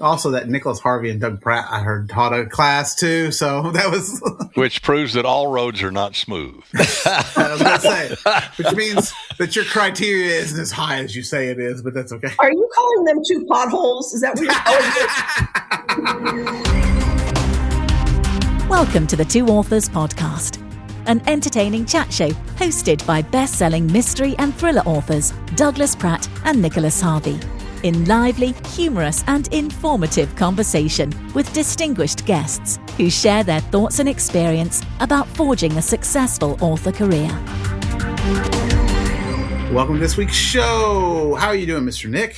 Also, that Nicholas Harvey and Doug Pratt, I heard, taught a class too. So that was... Which proves that all roads are not smooth. I was going to say, which means that your criteria isn't as high as you say it is, but that's okay. Are you calling them two potholes? Is that what you're calling them? Welcome to the Two Authors Podcast, an entertaining chat show hosted by best-selling mystery and thriller authors Douglas Pratt and Nicholas Harvey, in lively, humorous and informative conversation with distinguished guests who share their thoughts and experience about forging a successful author career. Welcome to this week's show. How are you doing, Mr. Nick?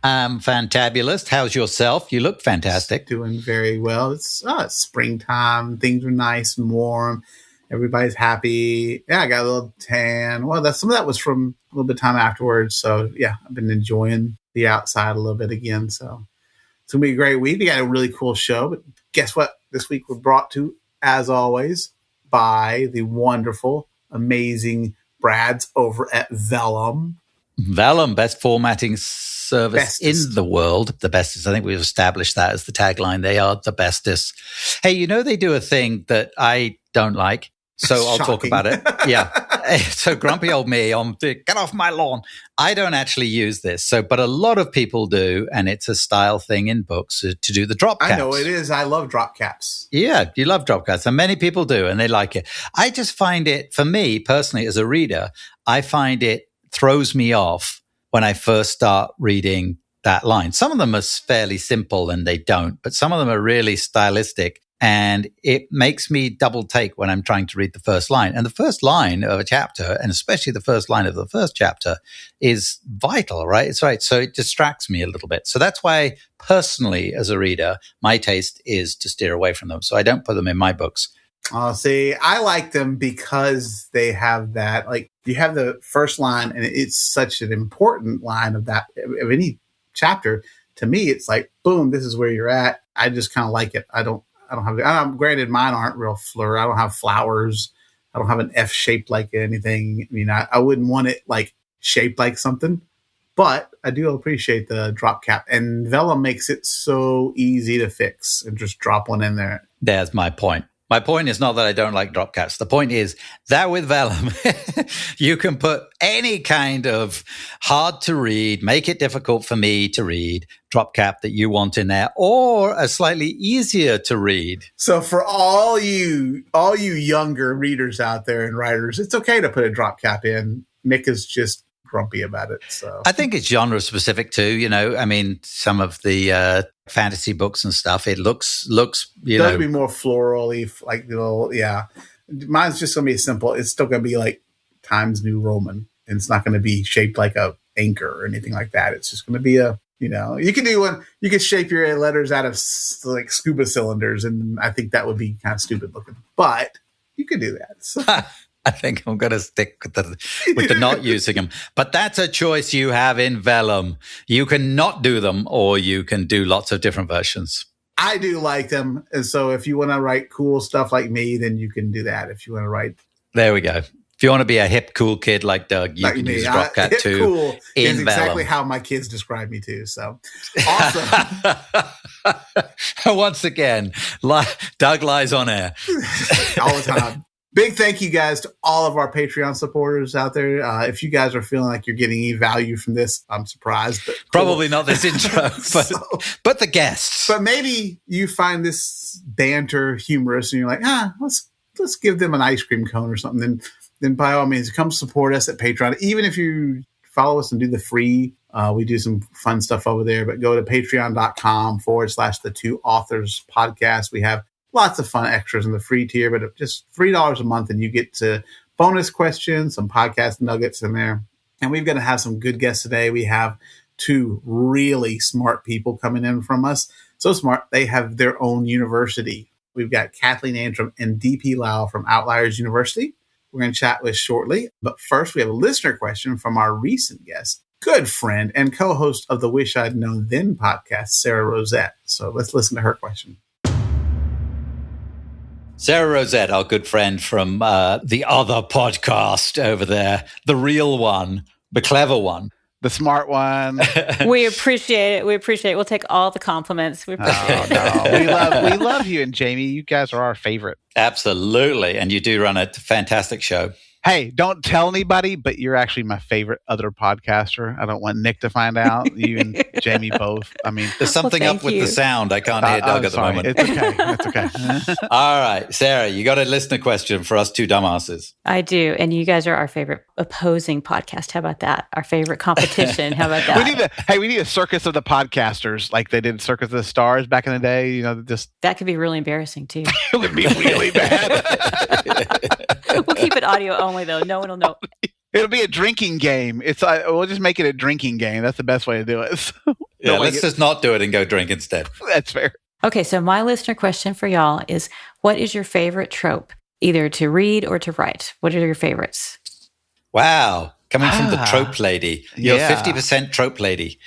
I'm fantabulous. How's yourself? You look fantastic. Doing very well. It's springtime. Things are nice and warm. Everybody's happy. Yeah, I got a little tan. Well, some of that was from a little bit of time afterwards. So, yeah, I've been enjoying the outside a little bit again. So it's going to be a great week. We got a really cool show. But guess what? This week we're brought to, as always, by the wonderful, amazing Brads over at Vellum. Vellum, best formatting service in the world. The bestest. I think we've established that as the tagline. They are the bestest. Hey, you know, they do a thing that I don't like. So I'll talk about it. Yeah. So grumpy old me on get off my lawn. I don't actually use this. But a lot of people do. And it's a style thing in books to do the drop caps. I know it is. I love drop caps. Yeah. You love drop caps. And many people do. And they like it. I just find it, for me personally, as a reader, I find it throws me off when I first start reading that line. Some of them are fairly simple and they don't, but some of them are really stylistic. And it makes me double take when I'm trying to read the first line. And the first line of a chapter, and especially the first line of the first chapter, is vital, right? It's right. So it distracts me a little bit. So that's why, personally, as a reader, my taste is to steer away from them. So I don't put them in my books. Oh, see, I like them because they have that, like, you have the first line, and it's such an important line of of any chapter. To me, it's like, boom, this is where you're at. I just kind of like it. I don't have, granted, mine aren't real fleur. I don't have flowers. I don't have an F shaped like anything. I mean, I wouldn't want it like shaped like something, but I do appreciate the drop cap, and Vellum makes it so easy to fix and just drop one in there. There's my point. My point is not that I don't like drop caps. The point is that with Vellum, you can put any kind of hard to read, make it difficult for me to read drop cap that you want in there, or a slightly easier to read. So for all you younger readers out there and writers, it's okay to put a drop cap in. Nick is just grumpy about it. So I think it's genre specific too. You know, I mean, some of the fantasy books and stuff, it looks you know, be more florally, like little, yeah. Mine's just gonna be simple. It's still gonna be like Times New Roman, and it's not gonna be shaped like a anchor or anything like that. It's just gonna be a, you know, you can do one. You can shape your letters out of like scuba cylinders, and I think that would be kind of stupid looking, but you could do that. So. I think I'm going to stick with the not using them. But that's a choice you have in Vellum. You can not do them, or you can do lots of different versions. I do like them. And so if you want to write cool stuff like me, then you can do that. If you want to write. There we go. If you want to be a hip, cool kid like Doug, you can use drop cap too. Cool in is exactly how my kids describe me too. So awesome. Once again, Doug lies on air. All the time. Big thank you guys to all of our Patreon supporters out there. If you guys are feeling like you're getting any value from this, I'm surprised. But probably not this intro, but the guests. But maybe you find this banter humorous and you're like, let's give them an ice cream cone or something. Then by all means, come support us at Patreon. Even if you follow us and do the free, we do some fun stuff over there. But go to patreon.com/the Two Authors Podcast. We have lots of fun extras in the free tier, but just $3 a month, and you get to bonus questions, some podcast nuggets in there. And we're going to have some good guests today. We have two really smart people coming in from us. So smart, they have their own university. We've got Kathleen Antrim and DP Lyle from Outliers University. We're going to chat with shortly. But first, we have a listener question from our recent guest, good friend and co-host of the Wish I'd Known Then podcast, Sarah Rosette. So let's listen to her question. Sarah Rosette, our good friend from the other podcast over there, the real one, the clever one. The smart one. We appreciate it. We'll take all the compliments. We appreciate it. No. We love you and Jamie. You guys are our favorite. Absolutely. And you do run a fantastic show. Hey, don't tell anybody, but you're actually my favorite other podcaster. I don't want Nick to find out. You and Jamie both. I mean, there's something up with the sound. I can't hear Doug at the moment. It's okay. It's okay. All right, Sarah, you got a listener question for us two dumbasses. I do. And you guys are our favorite opposing podcast. How about that? Our favorite competition. How about that? We need a circus of the podcasters like they did Circus of the Stars back in the day. You know, that could be really embarrassing too. It would be really bad. We'll keep it audio only, though. No one will know. It'll be a drinking game. We'll just make it a drinking game. That's the best way to do it. Yeah, let's just not do it and go drink instead. That's fair. Okay, so my listener question for y'all is, what is your favorite trope, either to read or to write? What are your favorites? Wow. Coming from the trope lady. You're 50% trope lady.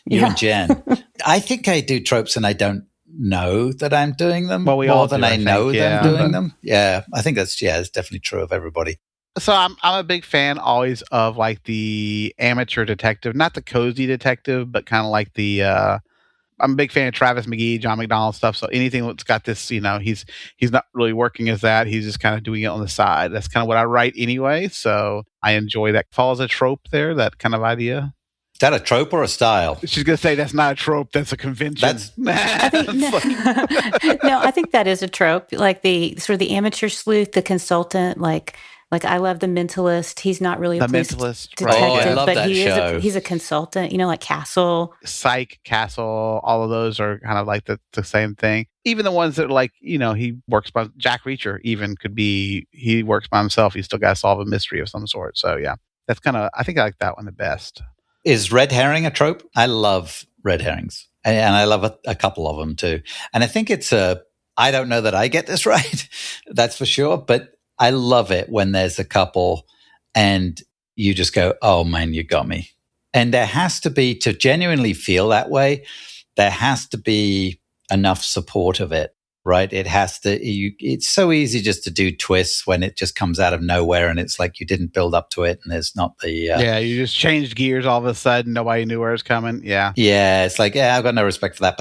You and Jen. I think I do tropes and I don't know that I'm doing them more than I know that I'm doing them. Yeah, I think it's definitely true of everybody. So I'm a big fan always of like the amateur detective, not the cozy detective, but kind of like the I'm a big fan of Travis McGee, John McDonald stuff. So anything that's got this, you know, he's not really working as that. He's just kind of doing it on the side. That's kind of what I write anyway. So I enjoy that. Follows a trope there, that kind of idea. Is that a trope or a style? She's going to say that's not a trope. That's a convention. I think that is a trope. Like the sort of the amateur sleuth, the consultant, like I love The Mentalist. He's not really a police detective, I love that show. He's a consultant, you know, like Castle. Psych, Castle, all of those are kind of like the same thing. Even the ones that are like, you know, he works by, Jack Reacher even could be, he works by himself. He's still got to solve a mystery of some sort. So yeah, that's kind of, I think I like that one the best. Is red herring a trope? I love red herrings. And I love a couple of them too. And I think I don't know that I get this right. That's for sure. But I love it when there's a couple and you just go, oh man, you got me. And there has to be, to genuinely feel that way, there has to be enough support of it, right? It has to, it's so easy just to do twists when it just comes out of nowhere and it's like you didn't build up to it and there's not the... you just changed gears all of a sudden. Nobody knew where it was coming. Yeah. Yeah, it's like, I've got no respect for that.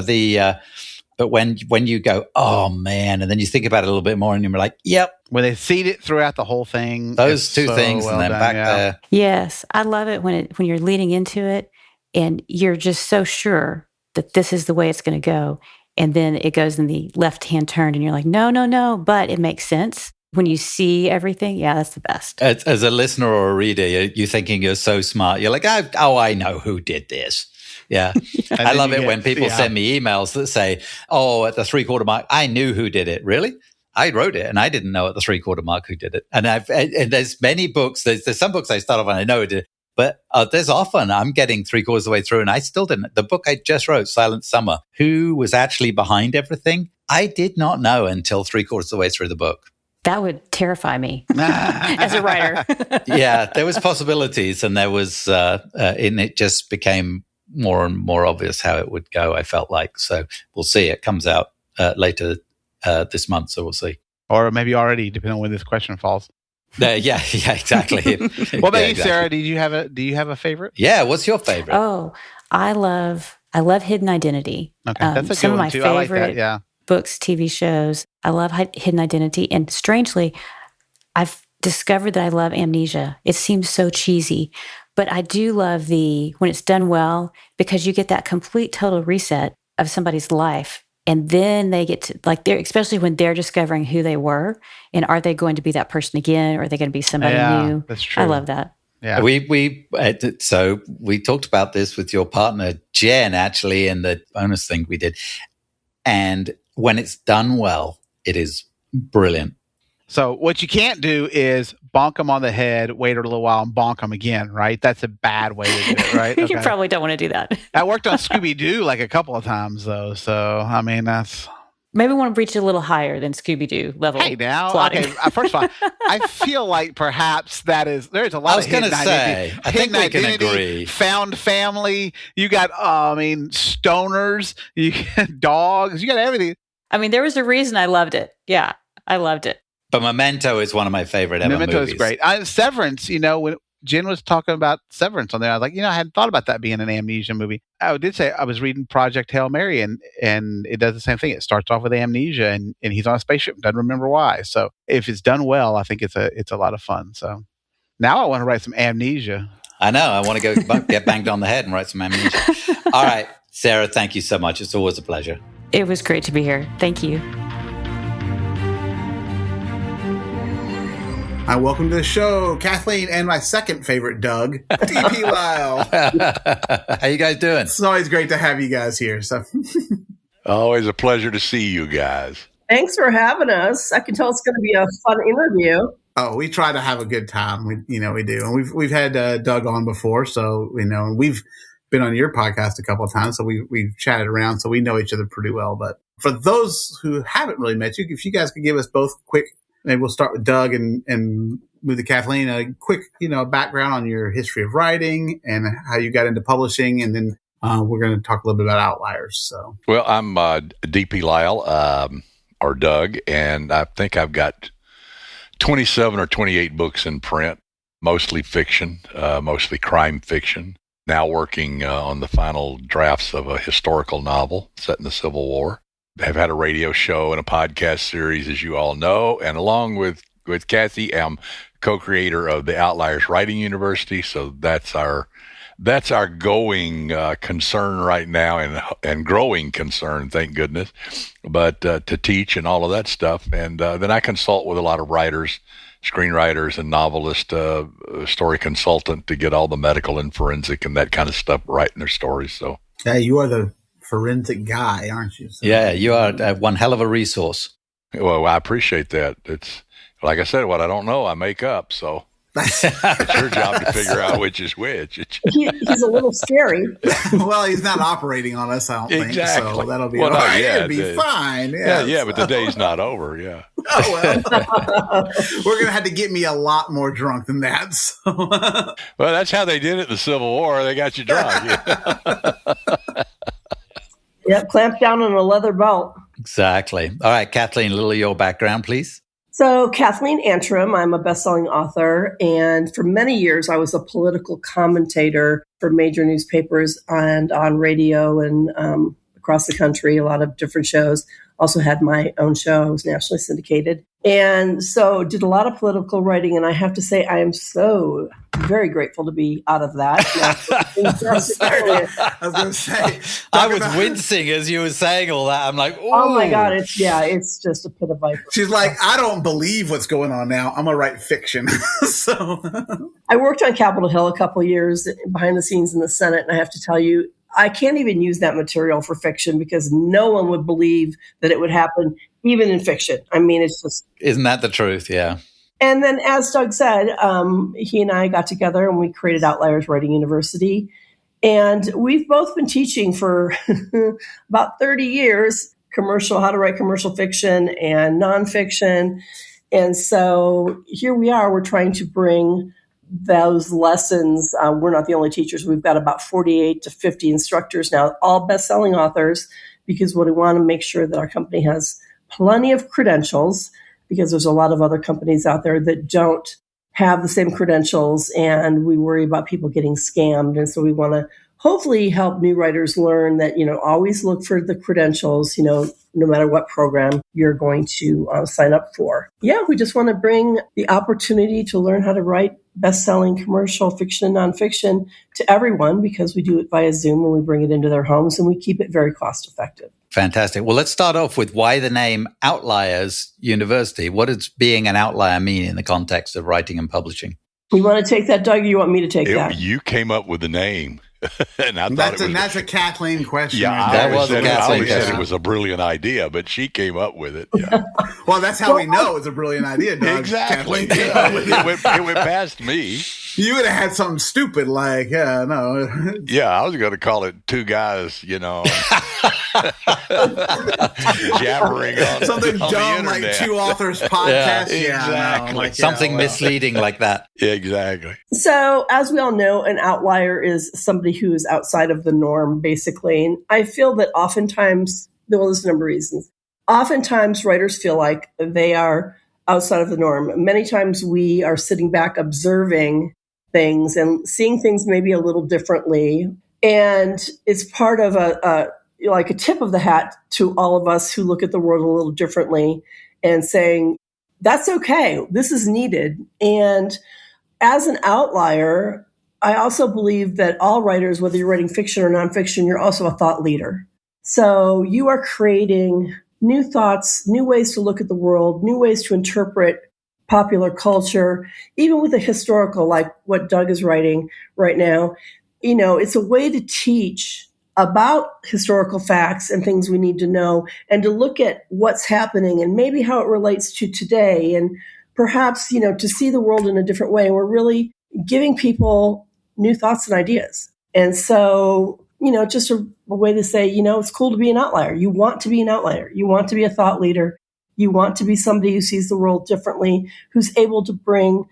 But when you go, oh man, and then you think about it a little bit more and you're like, yep. When they seed it throughout the whole thing. Those two things and then back there. Yes. I love it when you're leading into it and you're just so sure that this is the way it's going to go. And then it goes in the left-hand turn and you're like, no, but it makes sense. When you see everything, that's the best. As a listener or a reader, you're thinking you're so smart. You're like, I know who did this. Yeah. I love it when people send me emails that say, oh, at the 3/4 mark, I knew who did it. Really? I wrote it and I didn't know at the 3/4 mark who did it. And there's many books, there's some books I start off and I know who did it. But there's often I'm getting 3/4 of the way through and I still didn't. The book I just wrote, Silent Summer, who was actually behind everything, I did not know until 3/4 of the way through the book. That would terrify me as a writer. Yeah, there was possibilities and there was, and it just became more and more obvious how it would go, I felt like. So we'll see. It comes out later this month, so we'll see. Or maybe already, depending on when this question falls. Yeah, exactly. What about you, Sarah? Do you have a favorite? Yeah, what's your favorite? Oh, I love Hidden Identity. Okay, that's a good some one of my too. favorite I like that. Yeah. books, TV shows. I love Hidden Identity, and strangely, I've discovered that I love Amnesia. It seems so cheesy, but I do love when it's done well, because you get that complete total reset of somebody's life. And then they get to, especially when they're discovering who they were and are they going to be that person again? Or are they going to be somebody new? That's true. I love that. Yeah. So we talked about this with your partner, Jen, actually, in the bonus thing we did. And when it's done well, it is brilliant. So what you can't do is bonk them on the head, wait a little while, and bonk them again, right? That's a bad way to do it, right? Okay. You probably don't want to do that. That worked on Scooby-Doo like a couple of times, though. So, I mean, that's... Maybe we want to reach a little higher than Scooby-Doo level. Hey, now, plotting. Okay, first of all, I feel like perhaps there's a lot of hidden identity. I think we can agree. Found family, you got, stoners, you got dogs, you got everything. I mean, there was a reason I loved it. Yeah, I loved it. But Memento is one of my favorite ever movies. Memento is great. Severance, Jen was talking about Severance on there. I was like, I hadn't thought about that being an amnesia movie. I did say I was reading Project Hail Mary, and it does the same thing. It starts off with amnesia, and he's on a spaceship, doesn't remember why. So if it's done well, I think it's a lot of fun. So now I want to write some amnesia. I know. I want to go get banged on the head and write some amnesia. All right, Sarah, thank you so much. It's always a pleasure. It was great to be here. Thank you. Hi, welcome to the show, Kathleen, and my second favorite, Doug, DP Lyle. How you guys doing? It's always great to have you guys here. So, Always a pleasure to see you guys. Thanks for having us. I can tell it's going to be a fun interview. Oh, we try to have a good time. We do, and we've had Doug on before, so we've been on your podcast a couple of times, so we've chatted around, so we know each other pretty well. But for those who haven't really met you, if you guys could give us both quick. Maybe we'll start with Doug and move to Kathleen. A quick, background on your history of writing and how you got into publishing, and then we're going to talk a little bit about Outliers. So, Well, I'm DP Lyle, or Doug, and I think I've got 27 or 28 books in print, mostly fiction, mostly crime fiction. Now working on the final drafts of a historical novel set in the Civil War. I've had a radio show and a podcast series, as you all know, and along with Kathy, I'm co-creator of the Outliers Writing University. So that's our going concern right now, and growing concern, thank goodness. But to teach and all of that stuff, and then I consult with a lot of writers, screenwriters, and novelists, story consultant to get all the medical and forensic and that kind of stuff right in their stories. So yeah, you are the forensic guy, aren't you? So. Yeah, you are one hell of a resource. Well, I appreciate that. It's like I said, what I don't know, I make up. So it's your job to figure out which is which. He's a little scary. Well, he's not operating on us, I don't think. So that'll be all right. It'll be fine. Yeah, but the day's not over. Yeah. Oh, well. We're going to have to get me a lot more drunk than that. So. Well, that's how they did it in the Civil War. They got you drunk. Yep, clamped down on a leather belt. Exactly. All right, Kathleen, a little of your background, please. So, Kathleen Antrim, I'm a best-selling author, and for many years I was a political commentator for major newspapers and on radio and across the country, a lot of different shows. Also had my own show. I was nationally syndicated. And so did a lot of political writing, and I have to say I am so very grateful to be out of that. I was going to say. I was wincing as you were saying all that. I'm like, ooh. Oh my God, it's just a pit of vipers. She's like, I don't believe what's going on now. I'm going to write fiction. So I worked on Capitol Hill a couple of years behind the scenes in the Senate, and I have to tell you, I can't even use that material for fiction because no one would believe that it would happen, even in fiction. I mean, it's just... Isn't that the truth? Yeah. And then, as Doug said, he and I got together and we created Outliers Writing University. And we've both been teaching for about 30 years, how to write commercial fiction and nonfiction. And so here we are, we're trying to bring those lessons. We're not the only teachers. We've got about 48 to 50 instructors now, all best-selling authors, because what we want to make sure that our company has plenty of credentials, because there's a lot of other companies out there that don't have the same credentials, and we worry about people getting scammed. And so we want to hopefully help new writers learn that, always look for the credentials, no matter what program you're going to sign up for. Yeah, we just want to bring the opportunity to learn how to write best-selling commercial fiction and nonfiction to everyone, because we do it via Zoom and we bring it into their homes and we keep it very cost-effective. Fantastic. Well, let's start off with why the name Outliers University. What does being an outlier mean in the context of writing and publishing? You want to take that, Doug, or you want me to take that? You came up with the name. And I thought that's a Kathleen question. Yeah, that was a Kathleen question. Said it was a brilliant idea, but she came up with it. Yeah. Well, that's how we know it's a brilliant idea, Doug. Exactly. It went past me. You would have had something stupid like, no. Yeah, I was going to call it two guys, jabbering on something on dumb like Two Authors Podcast. Yeah, exactly. Something misleading like that. Exactly. So, as we all know, an outlier is somebody who is outside of the norm, basically. And I feel that oftentimes, there's a number of reasons. Oftentimes, writers feel like they are outside of the norm. Many times we are sitting back observing things and seeing things maybe a little differently. And it's part of a tip of the hat to all of us who look at the world a little differently and saying, that's okay. This is needed. And as an outlier, I also believe that all writers, whether you're writing fiction or nonfiction, you're also a thought leader. So you are creating new thoughts, new ways to look at the world, new ways to interpret popular culture, even with a historical, like what Doug is writing right now. It's a way to teach about historical facts and things we need to know, and to look at what's happening and maybe how it relates to today, and perhaps, to see the world in a different way. And we're really giving people new thoughts and ideas. And so, just a way to say, it's cool to be an outlier. You want to be an outlier. You want to be a thought leader. You want to be somebody who sees the world differently, who's able to bring,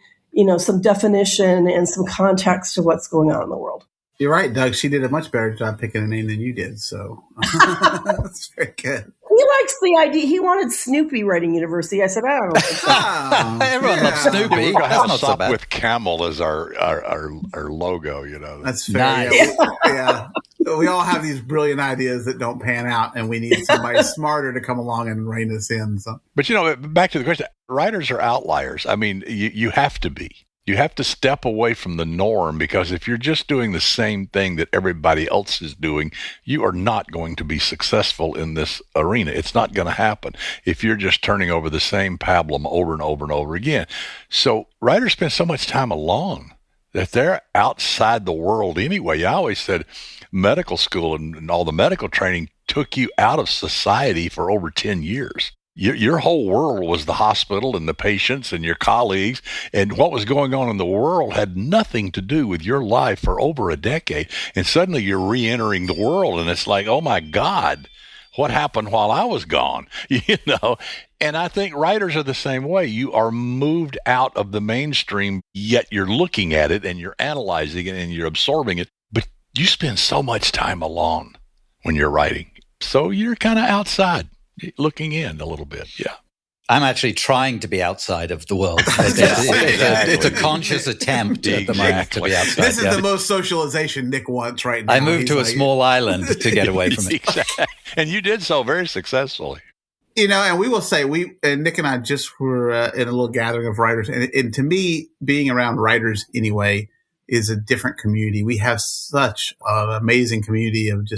some definition and some context to what's going on in the world. You're right, Doug. She did a much better job picking a name than you did. So that's very good. He likes the idea. He wanted Snoopy Writing University. I said, I don't know. Everyone loves Snoopy. We're going to have a Not so stop bad. with camel as our logo, That's fair. Nice. Yeah. We all have these brilliant ideas that don't pan out, and we need somebody smarter to come along and rein us in. So. But, back to the question, writers are outliers. I mean, you have to be. You have to step away from the norm, because if you're just doing the same thing that everybody else is doing, you are not going to be successful in this arena. It's not going to happen if you're just turning over the same pablum over and over and over again. So writers spend so much time alone that they're outside the world anyway. I always said medical school and all the medical training took you out of society for over 10 years. Your whole world was the hospital and the patients and your colleagues, and what was going on in the world had nothing to do with your life for over a decade. And suddenly you're re-entering the world, and it's like, oh my God, what happened while I was gone? And I think writers are the same way. You are moved out of the mainstream, yet you're looking at it and you're analyzing it and you're absorbing it. But you spend so much time alone when you're writing. So you're kind of outside, looking in a little bit. Yeah. I'm actually trying to be outside of the world. It's a conscious attempt at the moment to be outside. This is the most socialization Nick wants right now. I moved to a small island to get away from it. Exactly. And you did so very successfully. And we will say, Nick and I just were in a little gathering of writers. And to me, being around writers anyway is a different community. We have such an amazing community of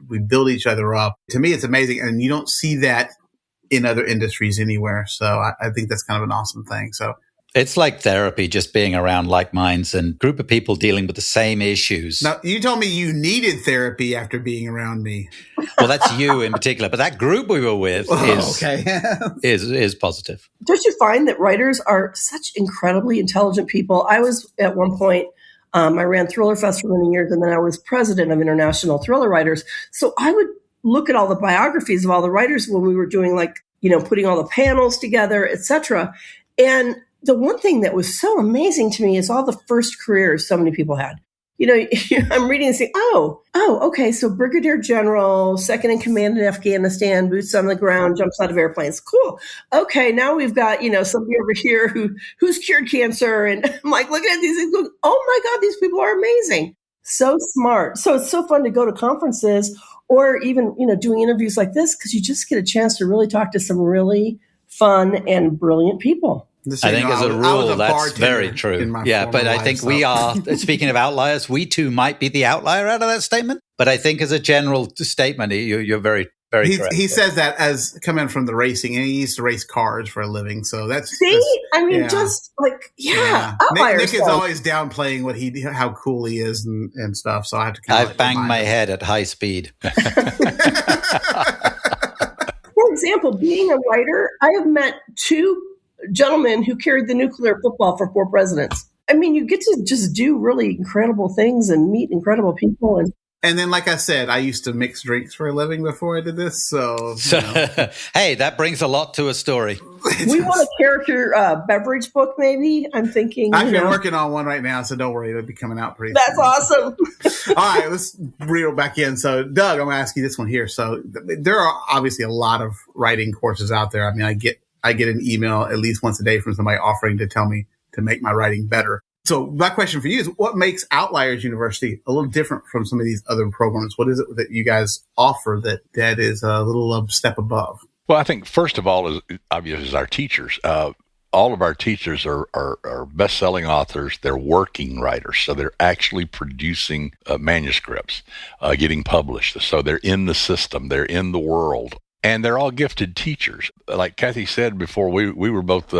we build each other up. To me, it's amazing. And you don't see that in other industries anywhere. So I think that's kind of an awesome thing. So it's like therapy, just being around like minds and group of people dealing with the same issues. Now, you told me you needed therapy after being around me. Well, that's you in particular, but that group we were with is positive. Don't you find that writers are such incredibly intelligent people? I was at one point, I ran Thriller Fest for many years, and then I was president of International Thriller Writers. So I would look at all the biographies of all the writers when we were doing putting all the panels together, etc. And the one thing that was so amazing to me is all the first careers so many people had. I'm reading and saying, okay, so Brigadier General, second in command in Afghanistan, boots on the ground, jumps out of airplanes. Cool. Okay, now we've got, somebody over here who's cured cancer. And I'm like, looking at these things, going, oh my God, these people are amazing. So smart. So it's so fun to go to conferences or even, doing interviews like this, because you just get a chance to really talk to some really fun and brilliant people. I think as a rule, that's very true. Yeah, but I think we are, speaking of outliers, we too might be the outlier out of that statement. But I think as a general statement, you're very, very correct. He says that as coming from the racing, and he used to race cars for a living. So outliers. Nick is always downplaying how cool he is and stuff. So I have to I've banged my head at high speed. For example, being a writer, I have met two gentlemen who carried the nuclear football for 4 presidents. I mean, you get to just do really incredible things and meet incredible people. And then, like I said, I used to mix drinks for a living before I did this. So hey, that brings a lot to a story. We want a character beverage book, maybe. I'm thinking. I've been working on one right now, so don't worry, it'll be coming out pretty soon. That's awesome. All right, let's reel back in. So, Doug, I'm going to ask you this one here. So, there are obviously a lot of writing courses out there. I mean, I get an email at least once a day from somebody offering to tell me to make my writing better. So my question for you is, what makes Outliers University a little different from some of these other programs? What is it that you guys offer that is a little step above? Well, I think first of all is obviously is our teachers. All of our teachers are best-selling authors. They're working writers, so they're actually producing manuscripts, getting published. So they're in the system, they're in the world, and they're all gifted teachers. Like Kathy said before, we were both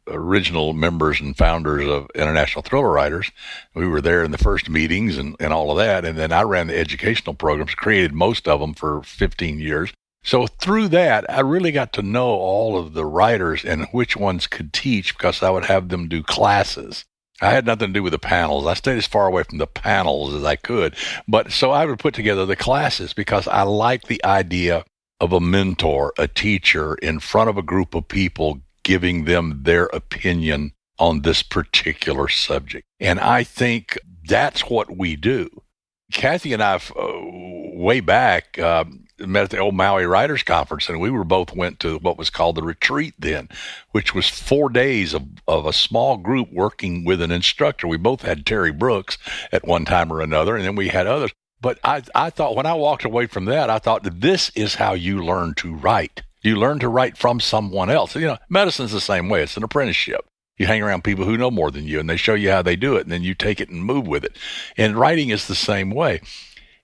original members and founders of International Thriller Writers. We were there in the first meetings and all of that, and then I ran the educational programs, created most of them for 15 years. So through that, I really got to know all of the writers and which ones could teach, because I would have them do classes. I had nothing to do with the panels. I stayed as far away from the panels as I could. But so I would put together the classes because I like the idea of a mentor, a teacher in front of a group of people, giving them their opinion on this particular subject. And I think that's what we do. Kathy and I, way back, met at the old Maui Writers Conference, and we both went to what was called the retreat then, which was 4 days of a small group working with an instructor. We both had Terry Brooks at one time or another, and then we had others. But I thought, when I walked away from that, I thought that this is how you learn to write. You learn to write from someone else. You know, medicine's the same way. It's an apprenticeship. You hang around people who know more than you, and they show you how they do it, and then you take it and move with it. And writing is the same way.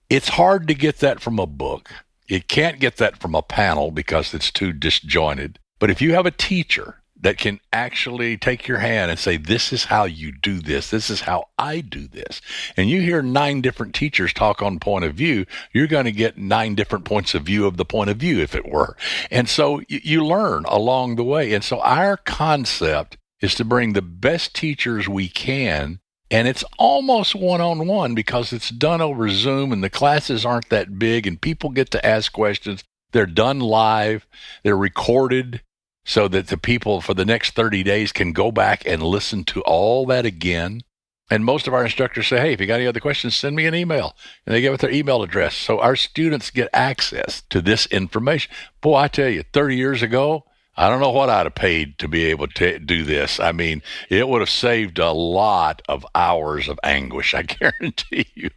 It's hard to get that from a book. You can't get that from a panel because it's too disjointed. But if you have a teacher that can actually take your hand and say, this is how you do this, this is how I do this, and you hear 9 different teachers talk on point of view, you're going to get 9 different points of view of the point of view, if it were. And so you learn along the way. And so our concept is to bring the best teachers we can, and it's almost one-on-one because it's done over Zoom, and the classes aren't that big, and people get to ask questions. They're done live. They're recorded so that the people for the next 30 days can go back and listen to all that again. And most of our instructors say, hey, if you got any other questions, send me an email. And they give it their email address. So our students get access to this information. Boy, I tell you, 30 years ago, I don't know what I'd have paid to be able to do this. I mean, it would have saved a lot of hours of anguish, I guarantee you.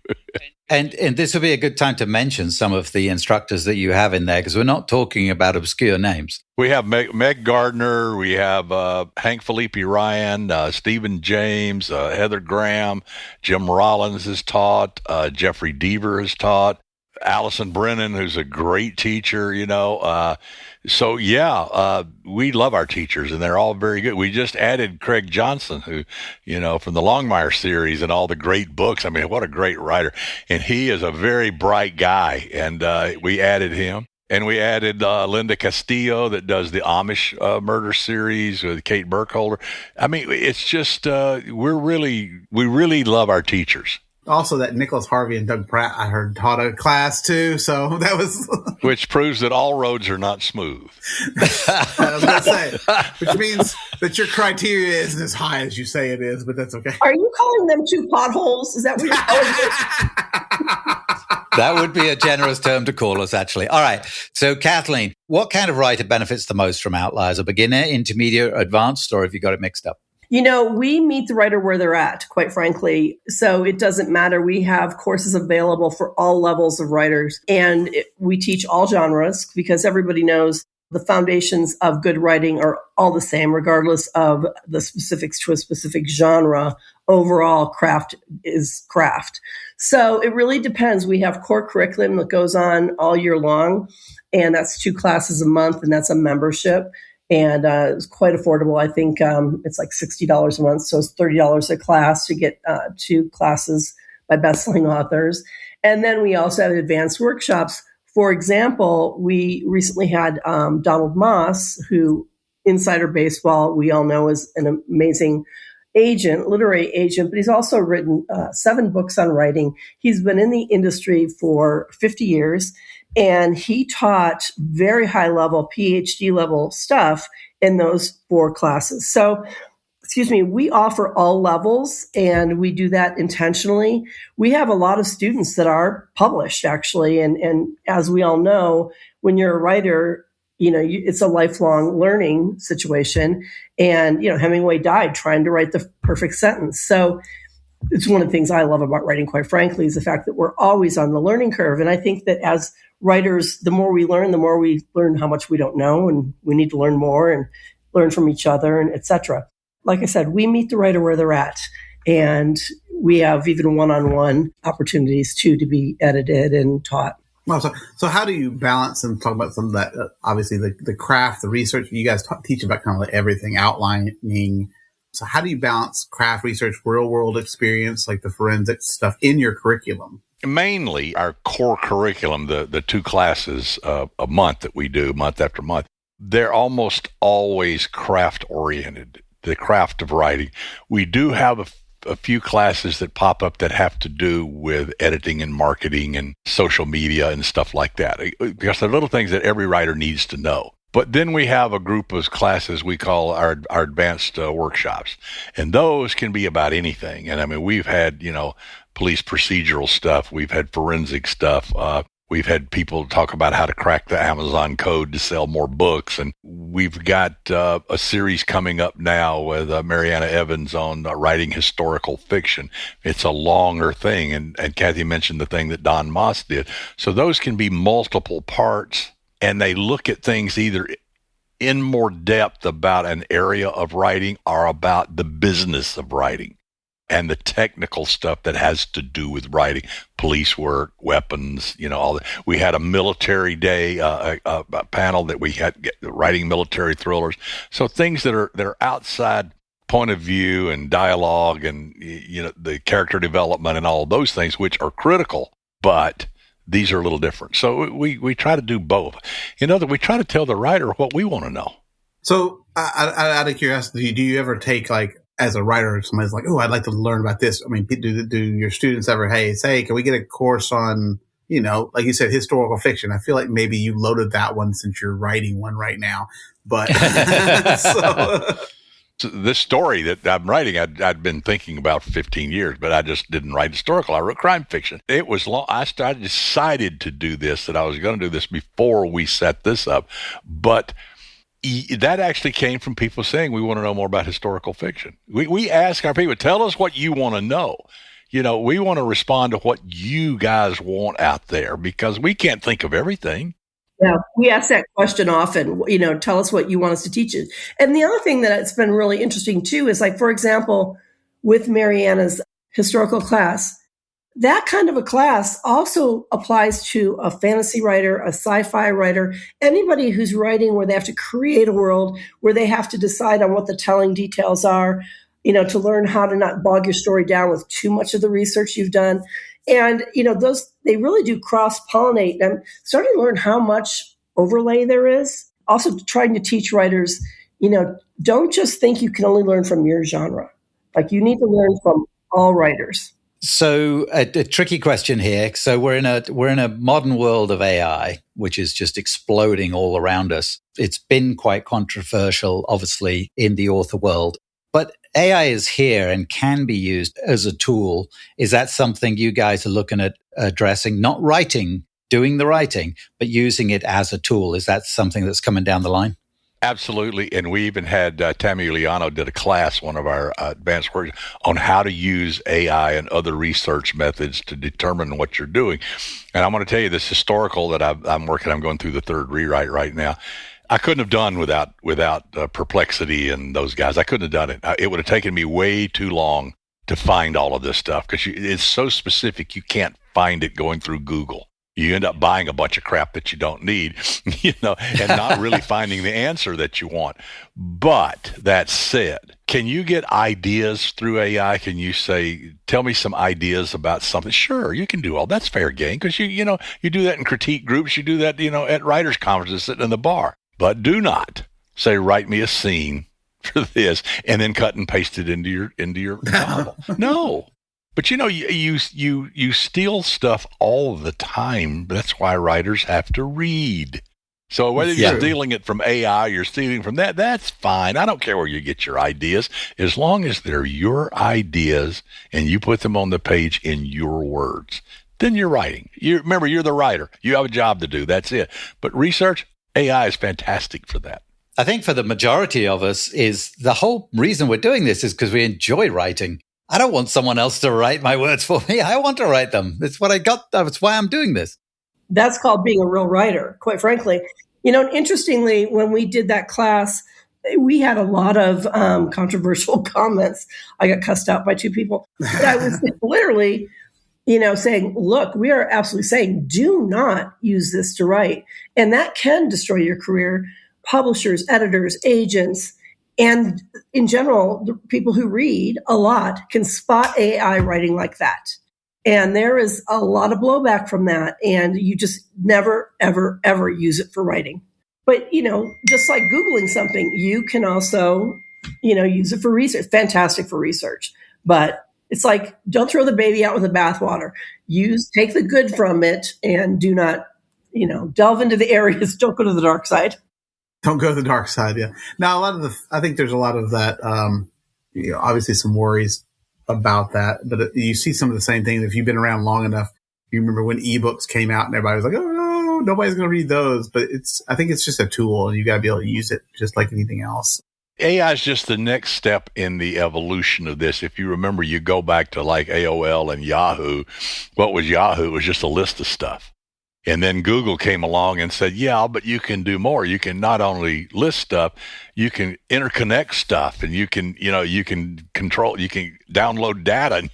And this would be a good time to mention some of the instructors that you have in there, because we're not talking about obscure names. We have Meg Gardner, we have Hank Phillippi Ryan, Stephen James, Heather Graham, Jim Rollins has taught, Jeffrey Deaver has taught, Allison Brennan, who's a great teacher, you know. So, we love our teachers, and they're all very good. We just added Craig Johnson, who, you know, from the Longmire series and all the great books. I mean, what a great writer. And he is a very bright guy, and we added him. And we added Linda Castillo, that does the Amish murder series with Kate Burkholder. I mean, it's just, we really love our teachers. Also, that Nicholas Harvey and Doug Pratt, I heard, taught a class too. So that was... Which proves that all roads are not smooth. I was going to say, which means that your criteria isn't as high as you say it is, but that's okay. Are you calling them 2 potholes? Is that what you're calling them? That would be a generous term to call us, actually. All right. So, Kathleen, what kind of writer benefits the most from Outliers? A beginner, intermediate, advanced, or have you got it mixed up? You know, we meet the writer where they're at, quite frankly. So it doesn't matter. We have courses available for all levels of writers, and we teach all genres because everybody knows the foundations of good writing are all the same, regardless of the specifics to a specific genre. Overall, craft is craft. So it really depends. We have core curriculum that goes on all year long, and that's 2 classes a month, and that's a membership. And it's quite affordable. I think it's like $60 a month. So it's $30 a class to get 2 classes by bestselling authors. And then we also have advanced workshops. For example, we recently had Donald Moss, who Insider Baseball, we all know, is an amazing agent, literary agent, but he's also written 7 books on writing. He's been in the industry for 50 years. And he taught very high level, PhD level stuff in those 4 classes. So, we offer all levels, and we do that intentionally. We have a lot of students that are published, actually. And as we all know, when you're a writer, it's a lifelong learning situation. And, Hemingway died trying to write the perfect sentence. So it's one of the things I love about writing, quite frankly, is the fact that we're always on the learning curve. And I think that as writers, the more we learn how much we don't know, and we need to learn more and learn from each other, and et cetera. Like I said, we meet the writer where they're at. And we have even one-on-one opportunities too to be edited and taught. Well, so how do you balance and talk about some of that? Obviously, the craft, the research. You guys teach about kind of like everything, outlining. So how do you balance craft research, real world experience, like the forensic stuff in your curriculum? Mainly our core curriculum, the 2 classes a month that we do month after month, they're almost always craft oriented, the craft of writing. We do have a few classes that pop up that have to do with editing and marketing and social media and stuff like that, because they're little things that every writer needs to know. But then we have a group of classes we call our advanced workshops, and those can be about anything. And I mean, we've had, police procedural stuff. We've had forensic stuff. We've had people talk about how to crack the Amazon code to sell more books. And we've got a series coming up now with Mariana Evans on writing historical fiction. It's a longer thing. And Kathy mentioned the thing that Don Moss did. So those can be multiple parts, and they look at things either in more depth about an area of writing or about the business of writing and the technical stuff that has to do with writing, police work, weapons, all that. We had a military day, a panel that we had writing military thrillers. So things that are outside point of view and dialogue and, the character development and all of those things, which are critical, but these are a little different. So we try to do both. We try to tell the writer what we want to know. So out of curiosity, do you ever take, like, as a writer, somebody's like, oh, I'd like to learn about this. I mean, do your students ever, say, can we get a course on, like you said, historical fiction? I feel like maybe you loaded that one since you're writing one right now. But So this story that I'm writing, I'd been thinking about for 15 years, but I just didn't write historical. I wrote crime fiction. It was long. I decided to do this, that I was going to do this before we set this up. But that actually came from people saying, we want to know more about historical fiction. We ask our people, tell us what you want to know. We want to respond to what you guys want out there, because we can't think of everything. Yeah, we ask that question often, tell us what you want us to teach you. And the other thing that it's been really interesting too is, like, for example, with Mariana's historical class, that kind of a class also applies to a fantasy writer, a sci-fi writer, anybody who's writing where they have to create a world, where they have to decide on what the telling details are, to learn how to not bog your story down with too much of the research you've done. And, they really do cross-pollinate. And I'm starting to learn how much overlay there is. Also trying to teach writers, don't just think you can only learn from your genre. Like, you need to learn from all writers. So a tricky question here. So we're in a modern world of AI, which is just exploding all around us. It's been quite controversial, obviously, in the author world. But AI is here and can be used as a tool. Is that something you guys are looking at addressing? Not doing the writing, but using it as a tool. Is that something that's coming down the line? Absolutely. And we even had Tammy Uliano did a class, one of our advanced works, on how to use AI and other research methods to determine what you're doing. And I'm going to tell you, this historical that I'm going through the 3rd rewrite right now. I couldn't have done without Perplexity and those guys. I couldn't have done it. It would have taken me way too long to find all of this stuff, because it's so specific. You can't find it going through Google. You end up buying a bunch of crap that you don't need, and not really finding the answer that you want. But that said, can you get ideas through AI? Can you say, tell me some ideas about something? Sure, you can do all that's fair game, because you do that in critique groups. You do that, at writers' conferences, sitting in the bar. But do not say, write me a scene for this, and then cut and paste it into your novel. No. But you steal stuff all the time. That's why writers have to read. So whether you're stealing it from AI, you're stealing from that's fine. I don't care where you get your ideas, as long as they're your ideas and you put them on the page in your words. Then you're writing. Remember, you're the writer. You have a job to do. That's it. But research, AI is fantastic for that. I think for the majority of us is the whole reason we're doing this is because we enjoy writing. I don't want someone else to write my words for me. I want to write them. It's what I got. That's why I'm doing this. That's called being a real writer, quite frankly. Interestingly, when we did that class, we had a lot of controversial comments. I got cussed out by 2 people. But I was literally, saying, look, we are absolutely saying, do not use this to write. And that can destroy your career. Publishers, editors, agents, and in general, the people who read a lot can spot AI writing like that. And there is a lot of blowback from that. And you just never, ever, ever use it for writing. But, just like Googling something, you can also, use it for research. Fantastic for research. But it's like, don't throw the baby out with the bathwater. Take the good from it and do not, delve into the areas. Don't go to the dark side. Don't go to the dark side. Yeah. Now, I think there's a lot of that, obviously some worries about that, but you see some of the same things. If you've been around long enough, you remember when ebooks came out and everybody was like, oh, no, nobody's going to read those. But I think it's just a tool and you got to be able to use it just like anything else. AI is just the next step in the evolution of this. If you remember, you go back to like AOL and Yahoo. What was Yahoo? It was just a list of stuff. And then Google came along and said, yeah, but you can do more. You can not only list stuff, you can interconnect stuff and you can control, you can download data,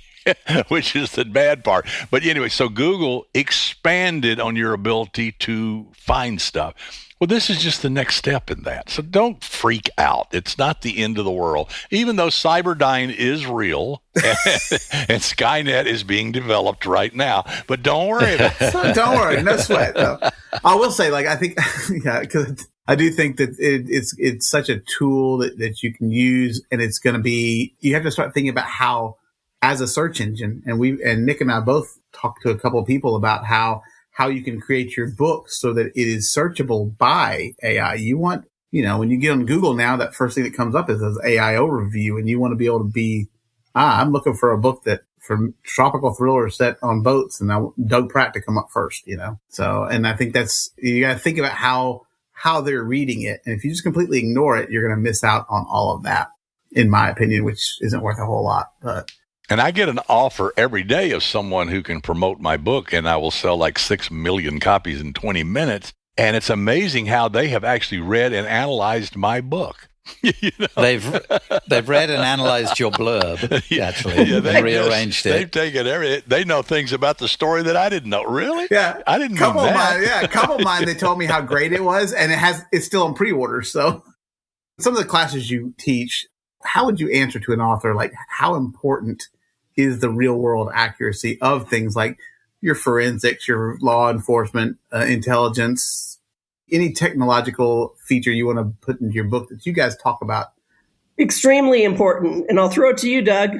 which is the bad part. But anyway, so Google expanded on your ability to find stuff. Well, this is just the next step in that. So don't freak out. It's not the end of the world. Even though Cyberdyne is real and Skynet is being developed right now. But don't worry about it. Don't worry. No sweat. No. I will say, I think, because I do think that it's such a tool that you can use, and it's going to be, you have to start thinking about how, as a search engine, and Nick and I both talked to a couple of people about how you can create your book so that it is searchable by AI. You want, when you get on Google now, that first thing that comes up is this AI overview, and you want to be able to be, I'm looking for a book for tropical thriller set on boats, and I want Doug Pratt to come up first, So, and I think you got to think about how they're reading it. And if you just completely ignore it, you're going to miss out on all of that, in my opinion, which isn't worth a whole lot, but. And I get an offer every day of someone who can promote my book, and I will sell like 6 million copies in 20 minutes. And it's amazing how they have actually read and analyzed my book. They've read and analyzed your blurb, actually, and rearranged it. They've taken they know things about the story that I didn't know. Really? Yeah, I didn't know that. A couple of mine, they told me how great it was, and it's still on pre-order. So, some of the classes you teach, how would you answer to an author like how important is the real world accuracy of things like your forensics, your law enforcement, intelligence, any technological feature you want to put into your book that you guys talk about? Extremely important. And I'll throw it to you, Doug.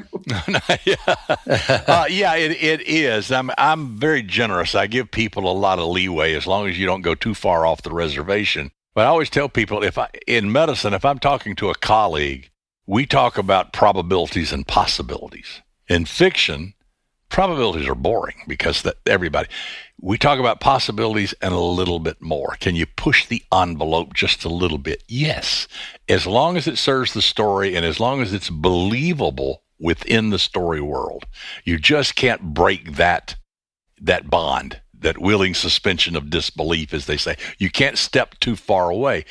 Yeah, it is. I'm very generous. I give people a lot of leeway as long as you don't go too far off the reservation. But I always tell people in medicine, if I'm talking to a colleague, we talk about probabilities and possibilities. In fiction, probabilities are boring because we talk about possibilities and a little bit more. Can you push the envelope just a little bit? Yes. As long as it serves the story and as long as it's believable within the story world. You just can't break that bond, that willing suspension of disbelief, as they say. You can't step too far away.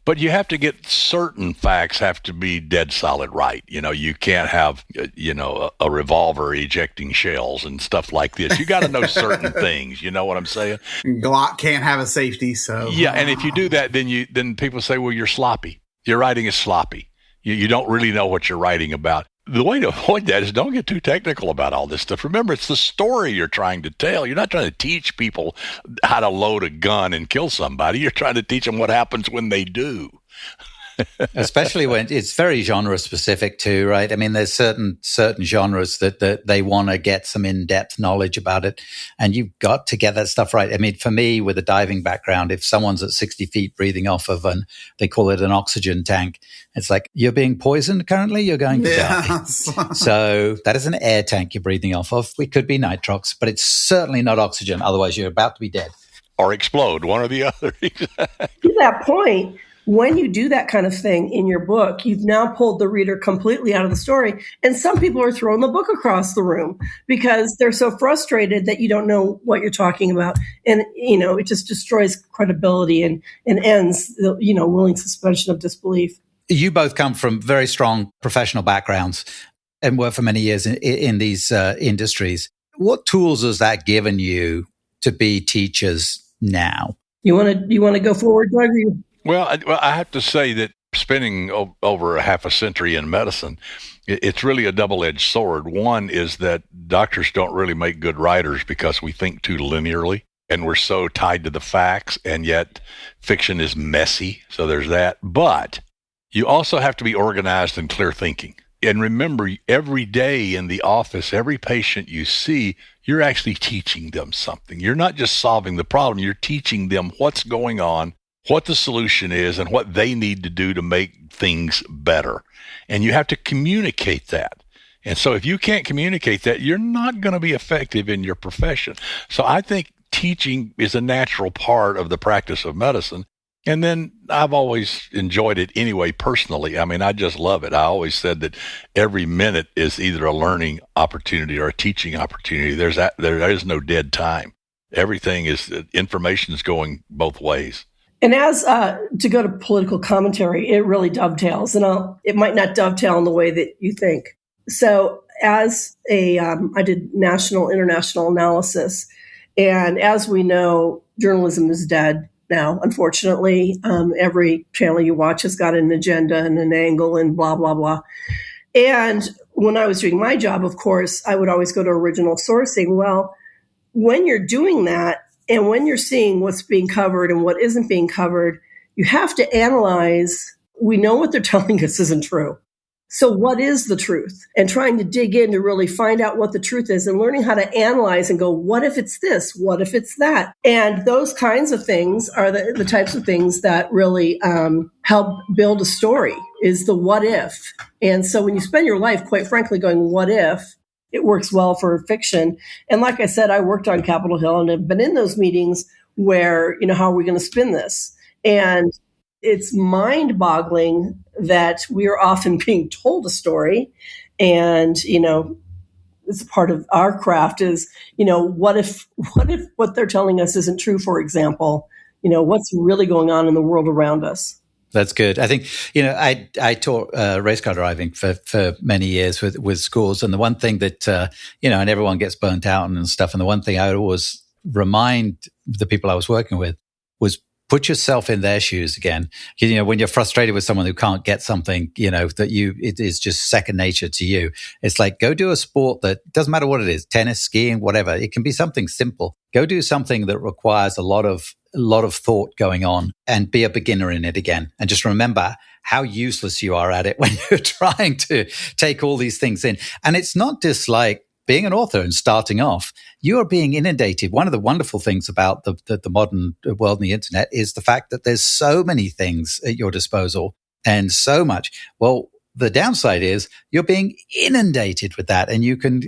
But you have to get certain facts have to be dead solid right. You can't have, a revolver ejecting shells and stuff like this. You got to know certain things. You know what I'm saying? Glock can't have a safety. So yeah. And if you do that, then people say, well, you're sloppy. Your writing is sloppy. You don't really know what you're writing about. The way to avoid that is don't get too technical about all this stuff. Remember, it's the story you're trying to tell. You're not trying to teach people how to load a gun and kill somebody. You're trying to teach them what happens when they do. Especially when it's very genre specific too, right? I mean, there's certain genres that they want to get some in-depth knowledge about it, and you've got to get that stuff right. I mean, for me, with a diving background, if someone's at 60 feet breathing off of they call it an oxygen tank, it's like, you're being poisoned currently, you're going to die. So that is an air tank you're breathing off of. It could be nitrox, but it's certainly not oxygen. Otherwise, you're about to be dead. or explode, one or the other. To that point, when you do that kind of thing in your book, you've now pulled the reader completely out of the story. And some people are throwing the book across the room because they're so frustrated that you don't know what you're talking about. And, it just destroys credibility and ends the, willing suspension of disbelief. You both come from very strong professional backgrounds and worked for many years in these industries. What tools has that given you to be teachers now? You want to go forward, Doug? Well, I have to say that spending over a half a century in medicine, it's really a double-edged sword. One is that doctors don't really make good writers because we think too linearly and we're so tied to the facts, and yet fiction is messy. So there's that. But you also have to be organized and clear thinking. And remember, every day in the office, every patient you see, you're actually teaching them something. You're not just solving the problem. You're teaching them what's going on, what the solution is, and what they need to do to make things better. And you have to communicate that. And so if you can't communicate that, you're not going to be effective in your profession. So I think teaching is a natural part of the practice of medicine. And then I've always enjoyed it anyway, personally. I mean, I just love it. I always said that every minute is either a learning opportunity or a teaching opportunity. There is no dead time. Everything information is going both ways. And as to go to political commentary, it really dovetails, and it might not dovetail in the way that you think. So as I did national, international analysis, and as we know, journalism is dead now, unfortunately. Every channel you watch has got an agenda and an angle and blah, blah, blah. And when I was doing my job, of course, I would always go to original sourcing. Well, when you're doing that, and when you're seeing what's being covered and what isn't being covered, you have to analyze. We know what they're telling us isn't true. So what is the truth? And trying to dig in to really find out what the truth is and learning how to analyze and go, what if it's this? What if it's that? And those kinds of things are the types of things that really help build a story, is the what if. And so when you spend your life, quite frankly, going, what if? It works well for fiction. And like I said, I worked on Capitol Hill and have been in those meetings where, how are we going to spin this? And it's mind-boggling that we are often being told a story. And, it's part of our craft is, what if what they're telling us isn't true, for example? What's really going on in the world around us? That's good. I think, I taught race car driving for many years with schools. And the one thing that, and everyone gets burnt out and stuff. And the one thing I would always remind the people I was working with was put yourself in their shoes again. When you're frustrated with someone who can't get something, it is just second nature to you. It's like, go do a sport that doesn't matter what it is, tennis, skiing, whatever. It can be something simple. Go do something that requires a lot of thought going on and be a beginner in it again. And just remember how useless you are at it when you're trying to take all these things in. And it's not just like being an author and starting off. You are being inundated. One of the wonderful things about the modern world and the internet is the fact that there's so many things at your disposal and so much. Well, the downside is you're being inundated with that and you can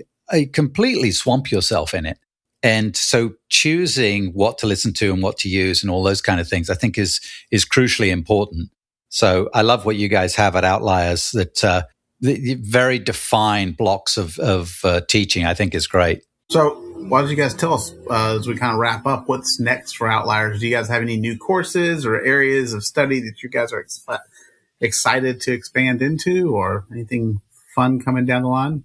completely swamp yourself in it. And so choosing what to listen to and what to use and all those kind of things, I think is crucially important. So I love what you guys have at Outliers, that the very defined blocks of teaching, I think is great. So why don't you guys tell us as we kind of wrap up, what's next for Outliers? Do you guys have any new courses or areas of study that you guys are excited to expand into, or anything fun coming down the line?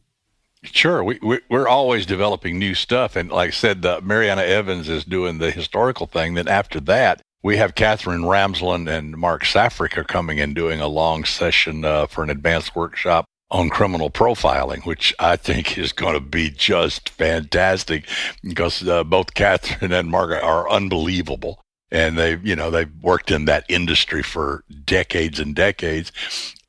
Sure. We're always developing new stuff. And like I said, Mariana Evans is doing the historical thing. Then after that, we have Catherine Ramsland and Mark Safrick are coming and doing a long session for an advanced workshop on criminal profiling, which I think is going to be just fantastic because both Catherine and Mark are unbelievable. And they've worked in that industry for decades and decades.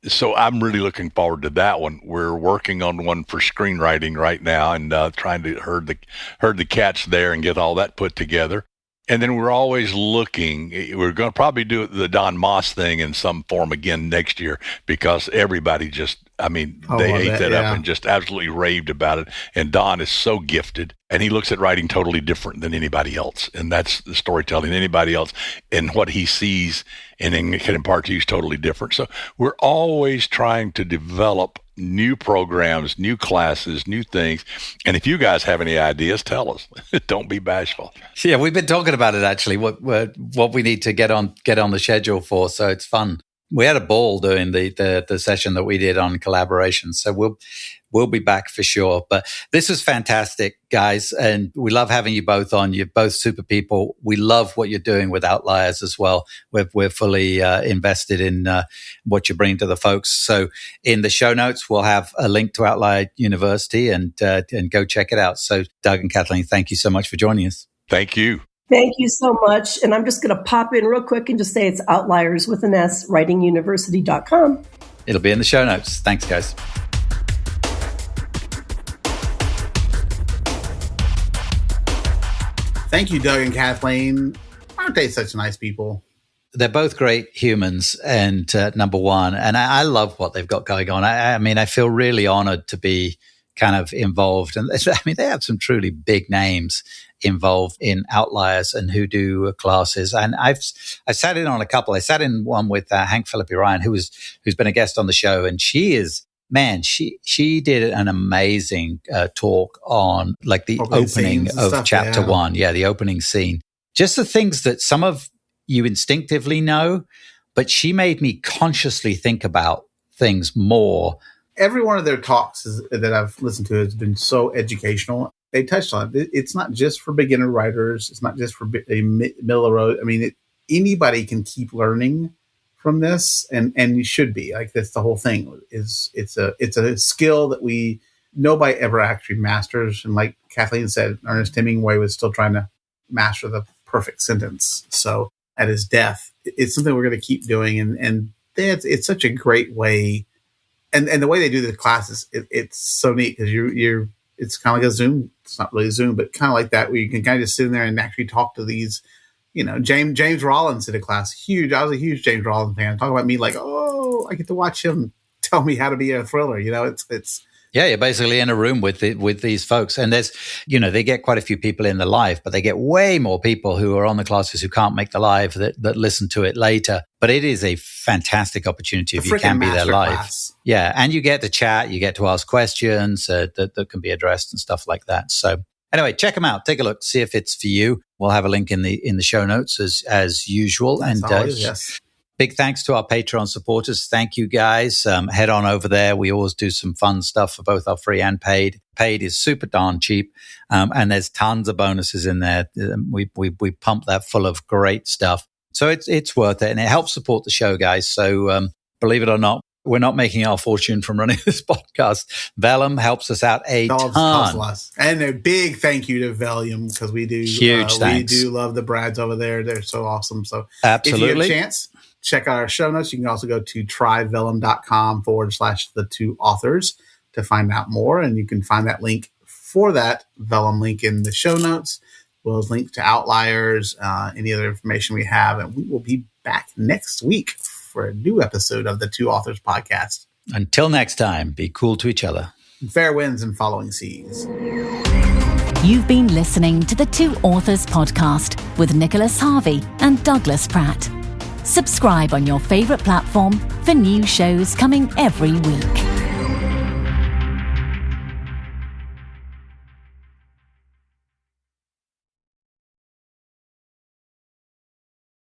So I'm really looking forward to that one. We're working on one for screenwriting right now and trying to herd the cats there and get all that put together. And then we're always looking. We're going to probably do the Don Moss thing in some form again next year because everybody just, they ate that up and just absolutely raved about it. And Don is so gifted, and he looks at writing totally different than anybody else. And that's the storytelling. Anybody else, and what he sees and can impart to you is totally different. So we're always trying to develop new programs, new classes, new things. And if you guys have any ideas, tell us. Don't be bashful. Yeah, we've been talking about it actually. What we need to get on the schedule for. So it's fun. We had a ball doing the session that we did on collaboration. So we'll be back for sure. But this is fantastic, guys, and we love having you both on. You're both super people. We love what you're doing with Outliers as well. We're fully invested in what you bring to the folks. So in the show notes, we'll have a link to Outliers University and go check it out. So Doug and Kathleen, thank you so much for joining us. Thank you. Thank you so much. And I'm just going to pop in real quick and just say it's Outliers with an S, writinguniversity.com. It'll be in the show notes. Thanks, guys. Thank you, Doug and Kathleen. Aren't they such nice people? They're both great humans, and number one, and I love what they've got going on. I feel really honored to be kind of involved. And they have some truly big names involved in Outliers and who do classes. And I sat in on a couple. I sat in one with Hank Phillippi Ryan, who's been a guest on the show, and she did an amazing talk on like the opening of chapter 1. Yeah, the opening scene. Just the things that some of you instinctively know, but she made me consciously think about things more. Every one of their talks that I've listened to has been so educational. They touched on it. It's not just for beginner writers. It's not just for a middle of the road. Anybody can keep learning from this, and you should be. Like, that's the whole thing. It's a skill that nobody ever actually masters. And like Kathleen said, Ernest Hemingway was still trying to master the perfect sentence. So at his death, it's something we're going to keep doing, and it's such a great way. And the way they do the classes, it's so neat because it's kind of like a Zoom. It's not really a Zoom, but kind of like that, where you can kind of just sit in there and actually talk to these. James Rollins did a class. Huge. I was a huge James Rollins fan. Talk about me like, oh, I get to watch him tell me how to be a thriller. It's. Yeah, you're basically in a room with these folks, and there's, they get quite a few people in the live, but they get way more people who are on the classes who can't make the live that listen to it later. But it is a fantastic opportunity if you can be there live. Class. Yeah, and you get to chat, you get to ask questions that can be addressed and stuff like that. So anyway, check them out, take a look, see if it's for you. We'll have a link in the show notes as usual. That's and always, yes. Big thanks to our Patreon supporters. Thank you, guys. Head on over there. We always do some fun stuff for both our free and paid. Paid is super darn cheap, and there's tons of bonuses in there. We pump that full of great stuff. So it's worth it, and it helps support the show, guys. So believe it or not, we're not making our fortune from running this podcast. Vellum helps us out a ton. And a big thank you to Vellum, because we do huge thanks. We do love the Brads over there. They're so awesome. So absolutely, if you get a chance, check out our show notes. You can also go to tryvellum.com/the two authors to find out more. And you can find that link for that Vellum link in the show notes, as well as links to Outliers, any other information we have. And we will be back next week for a new episode of the Two Authors Podcast. Until next time, be cool to each other. Fair winds and following seas. You've been listening to the Two Authors Podcast with Nicholas Harvey and Douglas Pratt. Subscribe on your favorite platform for new shows coming every week.